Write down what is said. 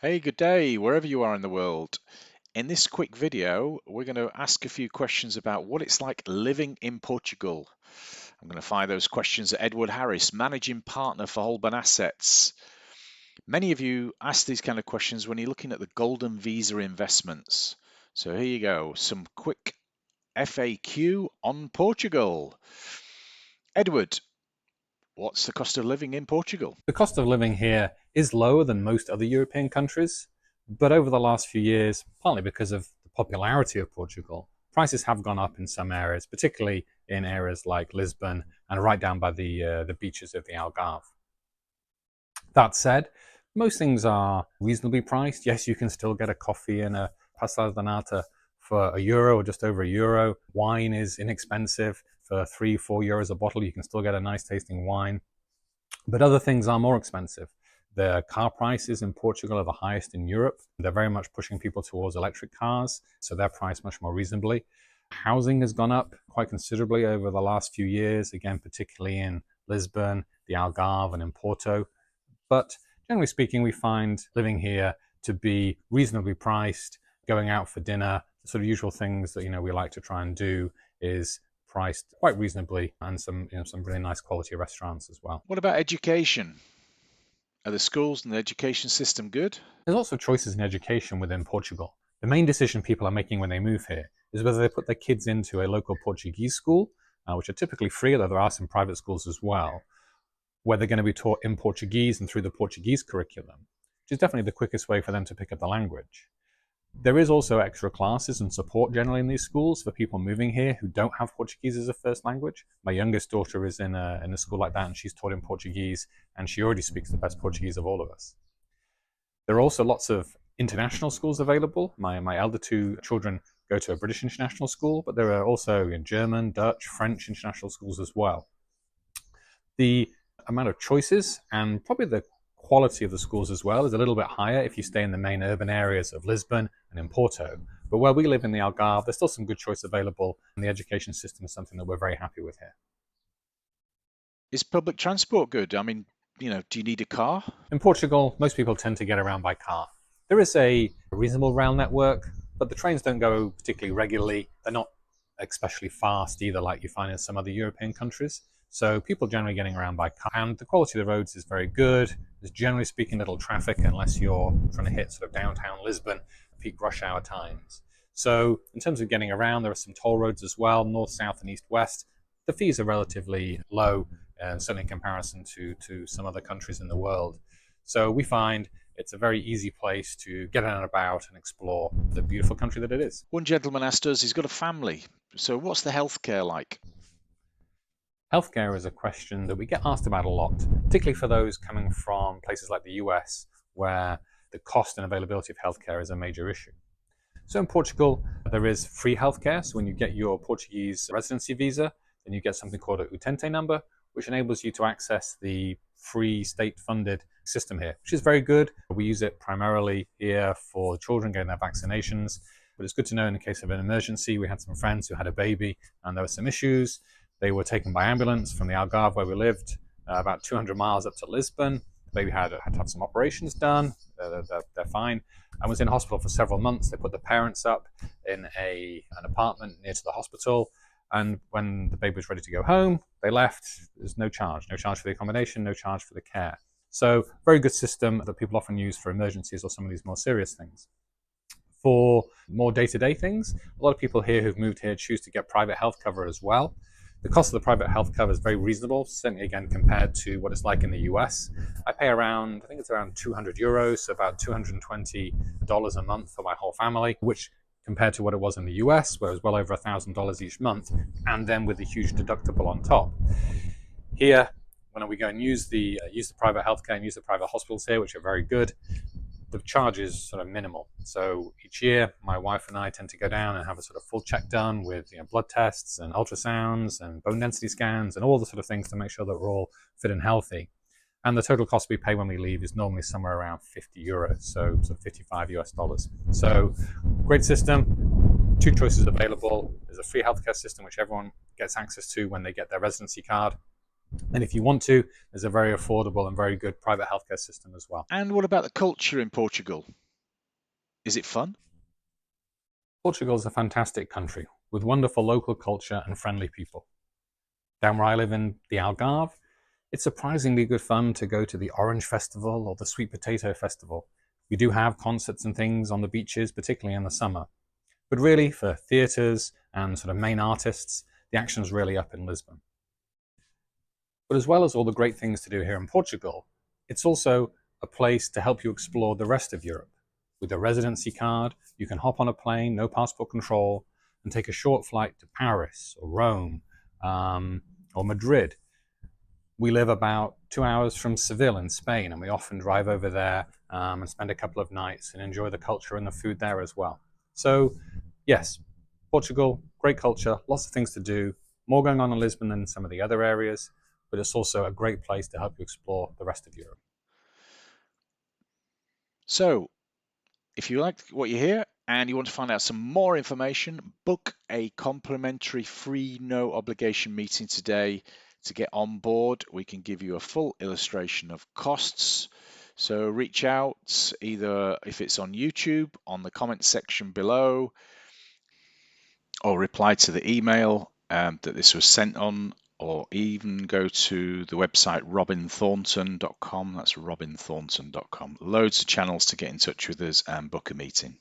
Hey, good day, wherever you are in the world. In this quick video, we're going to ask a few questions about what it's like living in Portugal. I'm going to fire those questions at Edward Harris, Managing Partner for Holborn Assets. Many of you ask these kind of questions when you're looking at the Golden Visa investments. So here you go, some quick FAQ on Portugal. Edward, what's the cost of living in Portugal? The cost of living here is lower than most other European countries, but over the last few years, partly because of the popularity of Portugal, prices have gone up in some areas, particularly in areas like Lisbon and right down by the beaches of the Algarve. That said, most things are reasonably priced. Yes, you can still get a coffee and a Passo da Nata for €1 or just over €1. Wine is inexpensive. For 3, 4 euros a bottle, you can still get a nice tasting wine. But other things are more expensive. The car prices in Portugal are the highest in Europe. They're very much pushing people towards electric cars, so they're priced much more reasonably. Housing has gone up quite considerably over the last few years, again, particularly in Lisbon, the Algarve, and in Porto. But generally speaking, we find living here to be reasonably priced. Going out for dinner, the sort of usual things that we like to try and do is priced quite reasonably, and some really nice quality restaurants as well. What about education? Are the schools and the education system good? There's also choices in education within Portugal. The main decision people are making when they move here is whether they put their kids into a local Portuguese school, which are typically free, although there are some private schools as well, where they're going to be taught in Portuguese and through the Portuguese curriculum, which is definitely the quickest way for them to pick up the language. There is also extra classes and support generally in these schools for people moving here who don't have Portuguese as a first language. My youngest daughter is in a school like that, and she's taught in Portuguese, and she already speaks the best Portuguese of all of us. There are also lots of international schools available. My elder two children go to a British international school, but there are also German, Dutch, French international schools as well. The amount of choices and probably the quality of the schools as well is a little bit higher if you stay in the main urban areas of Lisbon and in Porto. But where we live in the Algarve, there's still some good choice available, and the education system is something that we're very happy with here. Is public transport good? I mean, do you need a car? In Portugal, most people tend to get around by car. There is a reasonable rail network, but the trains don't go particularly regularly. They're not especially fast either, like you find in some other European countries. So people generally getting around by car, and the quality of the roads is very good. There's generally speaking little traffic unless you're trying to hit sort of downtown Lisbon peak rush hour times. So in terms of getting around, there are some toll roads as well, north, south, and east, west. The fees are relatively low, and certainly in comparison to some other countries in the world. So we find it's a very easy place to get out and about and explore the beautiful country that it is. One gentleman asked us, he's got a family. So what's the healthcare like? Healthcare is a question that we get asked about a lot, particularly for those coming from places like the US, where the cost and availability of healthcare is a major issue. So in Portugal, there is free healthcare. So when you get your Portuguese residency visa, then you get something called a utente number, which enables you to access the free state-funded system here, which is very good. We use it primarily here for children getting their vaccinations, but it's good to know in the case of an emergency. We had some friends who had a baby and there were some issues. They were taken by ambulance from the Algarve where we lived, about 200 miles up to Lisbon. The baby had to have some operations done. They're fine. And was in hospital for several months. They put the parents up in an apartment near to the hospital. And when the baby was ready to go home, they left. There's no charge for the accommodation, no charge for the care. So very good system that people often use for emergencies or some of these more serious things. For more day-to-day things, a lot of people here who've moved here choose to get private health cover as well. The cost of the private health cover is very reasonable, certainly again compared to what it's like in the US. I pay around, I think it's around €200, so about $220 a month for my whole family, which compared to what it was in the US, where it was well over $1,000 each month, and then with a huge deductible on top. Here, when we go and use the private healthcare and use the private hospitals here, which are very good, the charge is sort of minimal. So each year, my wife and I tend to go down and have a sort of full check done with blood tests and ultrasounds and bone density scans and all the sort of things to make sure that we're all fit and healthy. And the total cost we pay when we leave is normally somewhere around €50, so sort of $55. So great system, two choices available. There's a free healthcare system which everyone gets access to when they get their residency card. And if you want to, there's a very affordable and very good private healthcare system as well. And what about the culture in Portugal? Is it fun? Portugal is a fantastic country with wonderful local culture and friendly people. Down where I live in the Algarve, it's surprisingly good fun to go to the Orange Festival or the Sweet Potato Festival. We do have concerts and things on the beaches, particularly in the summer. But really, for theatres and sort of main artists, the action's really up in Lisbon. But as well as all the great things to do here in Portugal, it's also a place to help you explore the rest of Europe. With a residency card, you can hop on a plane, no passport control, and take a short flight to Paris or Rome or Madrid. We live about 2 hours from Seville in Spain, and we often drive over there and spend a couple of nights and enjoy the culture and the food there as well. So, yes, Portugal, great culture, lots of things to do, more going on in Lisbon than some of the other areas, but it's also a great place to help you explore the rest of Europe. So, if you like what you hear and you want to find out some more information, book a complimentary free no obligation meeting today to get on board. We can give you a full illustration of costs. So reach out either if it's on YouTube on the comment section below, or reply to the email that this was sent on, or even go to the website robinthornton.com. That's robinthornton.com. Loads of channels to get in touch with us and book a meeting.